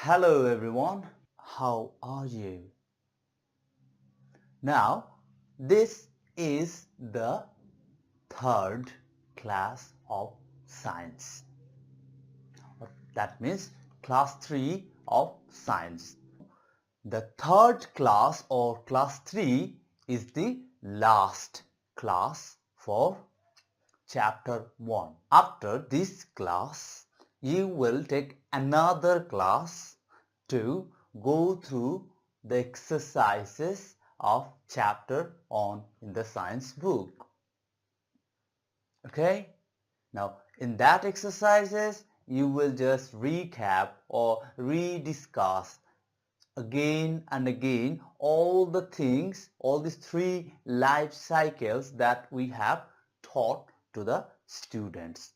Hello everyone, how are you? Now, this is the third class of science. That means class 3 of science. The third class or class 3 is the last class for chapter 1. After this class, you will take another class to go through the exercises of chapter on in the science book. Okay? Now, in that exercises, you will just recap or rediscuss again and again all the things, all these three life cycles that we have taught to the students.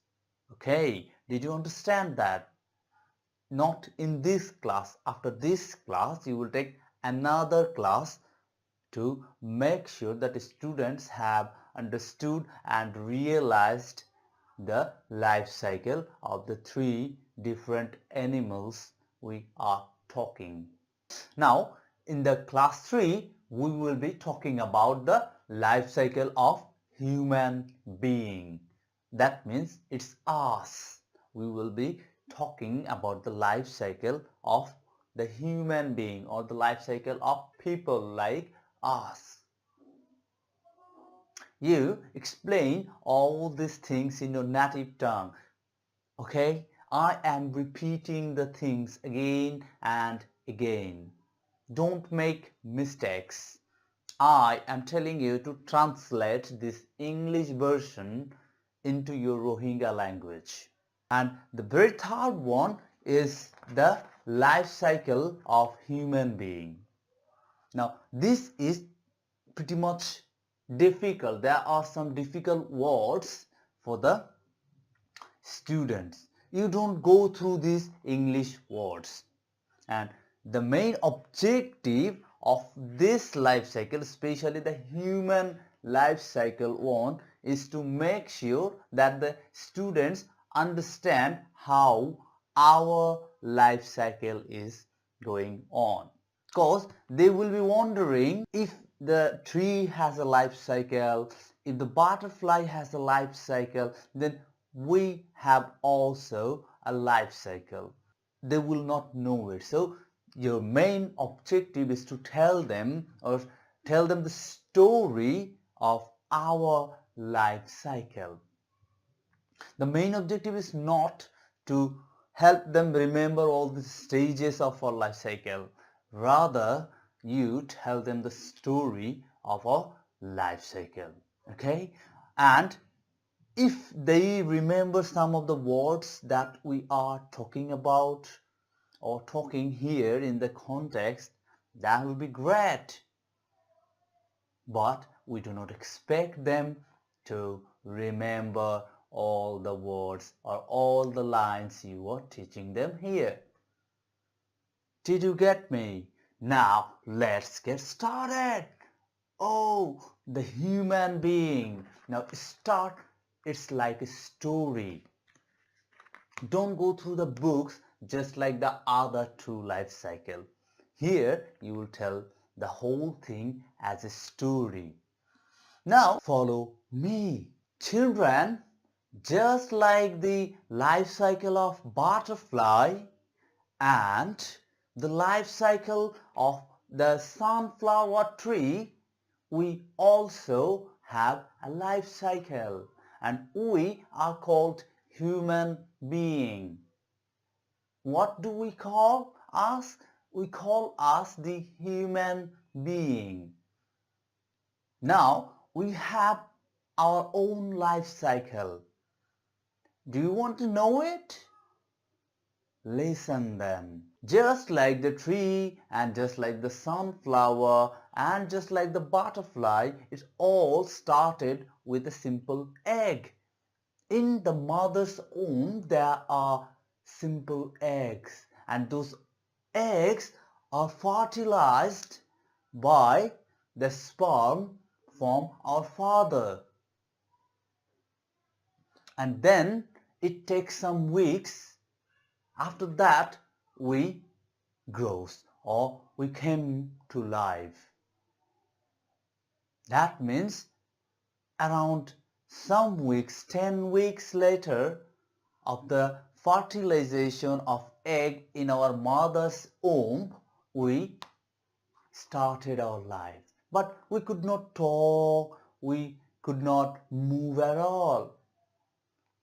Okay, did you understand that? Not in this class. After this class, you will take another class to make sure that the students have understood and realized the life cycle of the three different animals we are talking. Now, in the class 3, we will be talking about the life cycle of human being. That means it's us. We will be talking about the life cycle of the human being or the life cycle of people like us. You explain all these things in your native tongue. Okay? I am repeating the things again and again. Don't make mistakes. I am telling you to translate this English version into your Rohingya language. And the very third one is the life cycle of human being. Now, this is pretty much difficult. There are some difficult words for the students. You don't go through these English words. And the main objective of this life cycle, especially the human life cycle one, is to make sure that the students understand how our life cycle is going on. Because they will be wondering if the tree has a life cycle, if the butterfly has a life cycle, then we have also a life cycle. They will not know it. So your main objective is to tell them the story of our life cycle. The main objective is not to help them remember all the stages of our life cycle. Rather, you tell them the story of our life cycle. Okay? And if they remember some of the words that we are talking about or talking here in the context, that will be great. But we do not expect them to remember all the words or all the lines you are teaching them here. Did you get me? Now let's get started. Oh, the human being. Now start, it's like a story. Don't go through the books just like the other two life cycle. Here you will tell the whole thing as a story. Now follow me. Children, just like the life cycle of butterfly and the life cycle of the sunflower tree, we also have a life cycle and we are called human being. What do we call us? We call us the human being. Now we have our own life cycle. Do you want to know it? Listen then. Just like the tree and just like the sunflower and just like the butterfly, it all started with a simple egg. In the mother's womb, there are simple eggs and those eggs are fertilized by the sperm from our father. And then it takes some weeks. After that, we grows or we came to life. That means around some weeks, 10 weeks later of the fertilization of egg in our mother's womb, we started our life. But we could not talk, we could not move at all.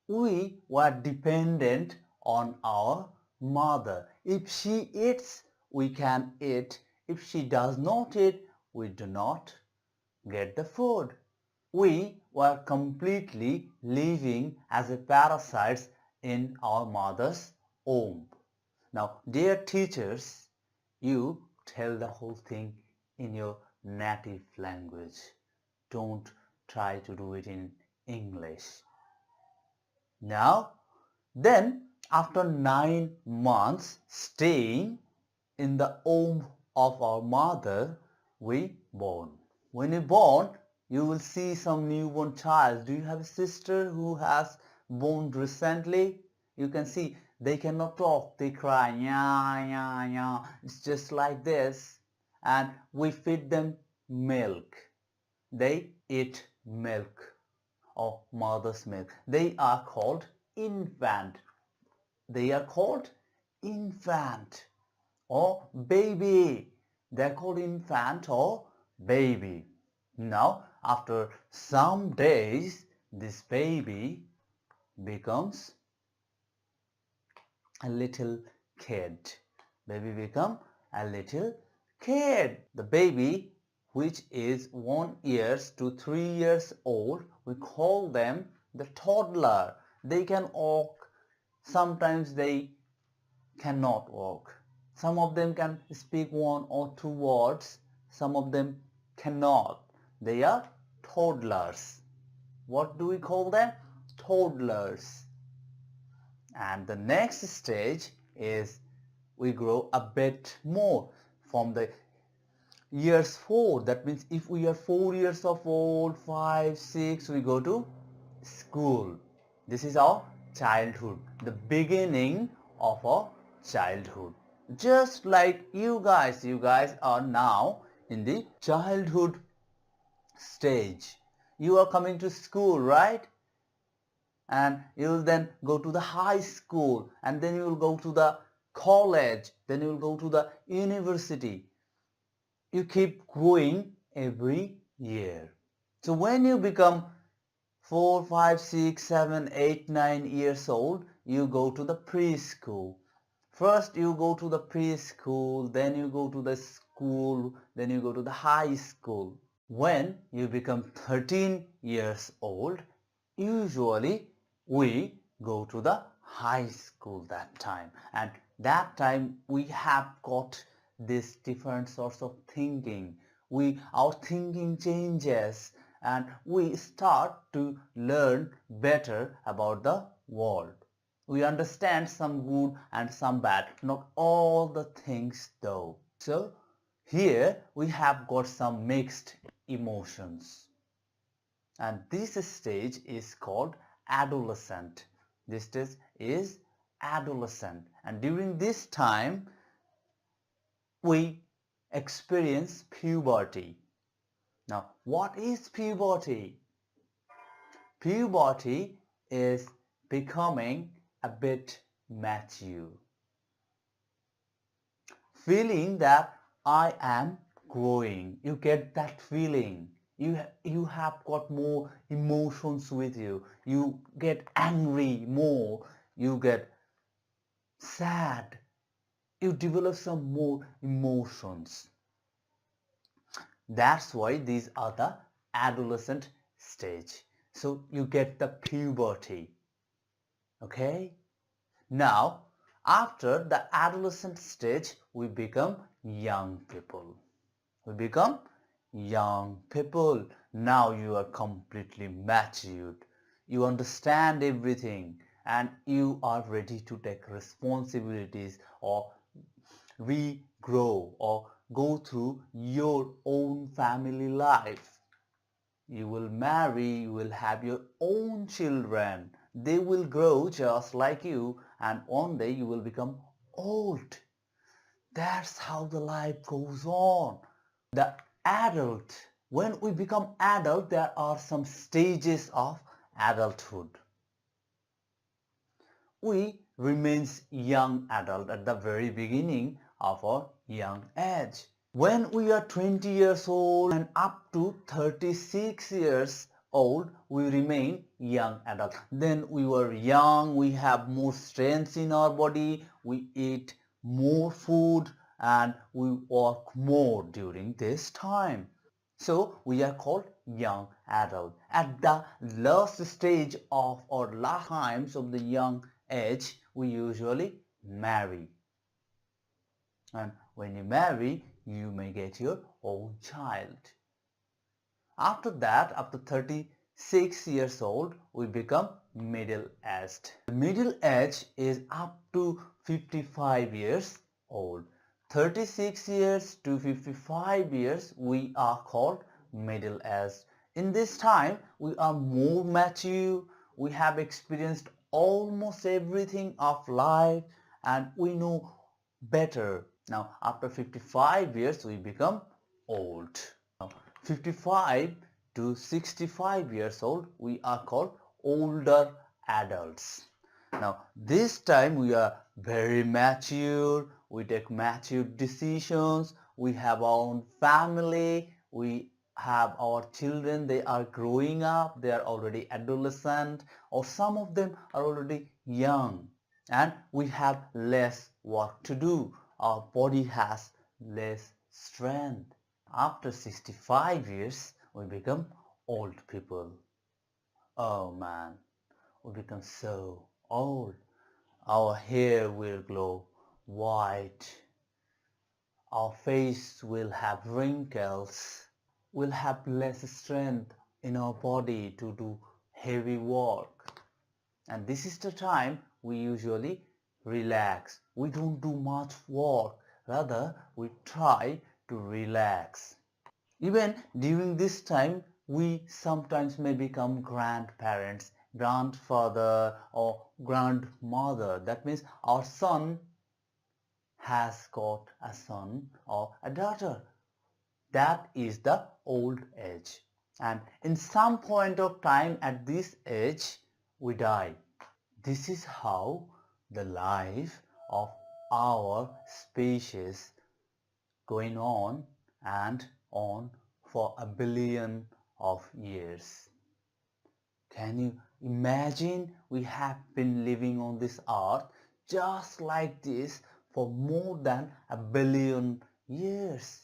We were dependent on our mother. If she eats, we can eat. If she does not eat, we do not get the food. We were completely living as a parasites in our mother's womb. Now, dear teachers, you tell the whole thing in your native language. Don't try to do it in English. Now, then after 9 months staying in the womb of our mother, we born. When you born, you will see some newborn child. Do you have a sister who has born recently? You can see they cannot talk. They cry, yeah, yeah, yeah. It's just like this. And we feed them milk. They eat milk or mother's milk. They are called infant. They are called infant or baby. They're called infant or baby. Now, after some days, this baby becomes a little kid. Baby become a little kid. The baby which is 1 year to 3 years old, we call them the toddler. They can walk. Sometimes they cannot walk. Some of them can speak 1 or 2 words. Some of them cannot. They are toddlers. What do we call them? Toddlers. And the next stage is we grow a bit more from the years 4. That means if we are 4 years of old, 5, 6, we go to school. This is our childhood, the beginning of our childhood. Just like you guys are now in the childhood stage. You are coming to school, right? And you will then go to the high school, and then you will go to the college, then you will go to the university. You keep growing every year. So when you become 4, 5, 6, 7, 8, 9 years old, you go to the preschool. First you go to the preschool, then you go to the school, then you go to the high school. When you become 13 years old, usually we go to the high school that time, and that time we have got this different sorts of thinking. Our thinking changes and we start to learn better about the world. We understand some good and some bad, not all the things though. So here we have got some mixed emotions. And this stage is called adolescent. This stage is adolescent. And during this time, we experience puberty. Now, what is puberty? Puberty is becoming a bit mature. Feeling that I am growing. You get that feeling. You have got more emotions with you. You get angry more. You get sad. You develop some more emotions. That's why these are the adolescent stage. So you get the puberty. Okay? Now, after the adolescent stage, we become young people. We become young people. Now you are completely matured. You understand everything and you are ready to take responsibilities or regrow or go through your own family life. You will marry, you will have your own children. They will grow just like you and one day you will become old. That's how the life goes on. The adult, when we become adult, there are some stages of adulthood. We remains young adult at the very beginning of our young age. When we are 20 years old and up to 36 years old, we remain young adult. Then we were young, we have more strength in our body, we eat more food and we work more during this time. So we are called young adult. At the last stage of or last times of the young age, we usually marry. And when you marry, you may get your own child. After that, after 36 years old, we become middle-aged. The middle age is up to 55 years old. 36 years to 55 years, we are called middle-aged. In this time, we are more mature, we have experienced almost everything of life, and we know better. Now, after 55 years, we become old. Now, 55 to 65 years old, we are called older adults. Now, this time we are very mature, we take mature decisions, we have our own family, we have our children, they are growing up, they are already adolescent, or some of them are already young, and we have less work to do. Our body has less strength. After 65 years, we become old people. Oh man, we become so old. Our hair will glow white. Our face will have wrinkles. We'll have less strength in our body to do heavy work. And this is the time we usually relax. We don't do much work. Rather, we try to relax. Even during this time, we sometimes may become grandparents, grandfather or grandmother. That means our son has got a son or a daughter. That is the old age. And in some point of time at this age, we die. This is how the life of our species going on and on for a billion of years. Can you imagine we have been living on this earth just like this for more than a billion years?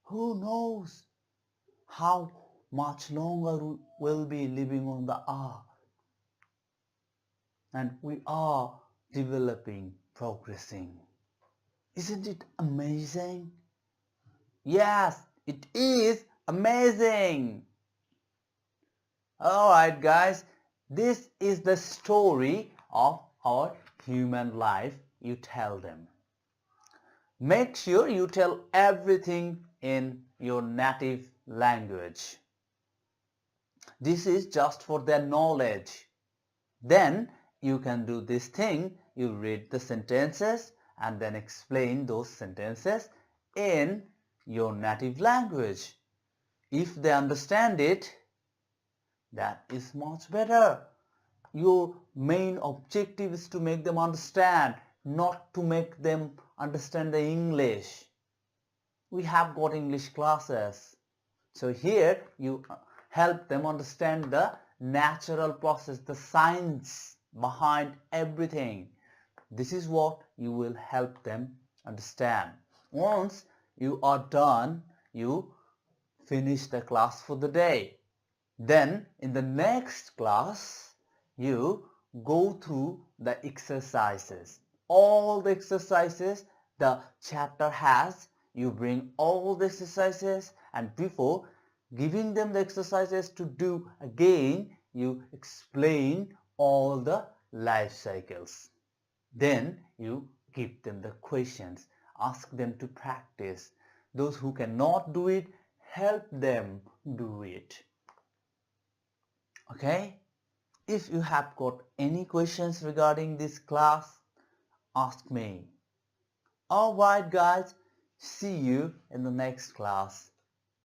Who knows how much longer we will be living on the earth? And we are developing, progressing. Isn't it amazing? Yes, it is amazing. Alright guys, this is the story of our human life. You tell them. Make sure you tell everything in your native language. This is just for their knowledge. Then you can do this thing. You read the sentences and then explain those sentences in your native language. If they understand it, that is much better. Your main objective is to make them understand, not to make them understand the English. We have got English classes. So here you help them understand the natural process, the science behind everything. This is what you will help them understand. Once you are done, you finish the class for the day. Then in the next class, you go through the exercises. All the exercises the chapter has, you bring all the exercises, and before giving them the exercises to do again, you explain all the life cycles. Then you give them the questions, ask them to practice. Those who cannot do it, help them do it. Okay? If you have got any questions regarding this class, ask me. Alright guys, see you in the next class.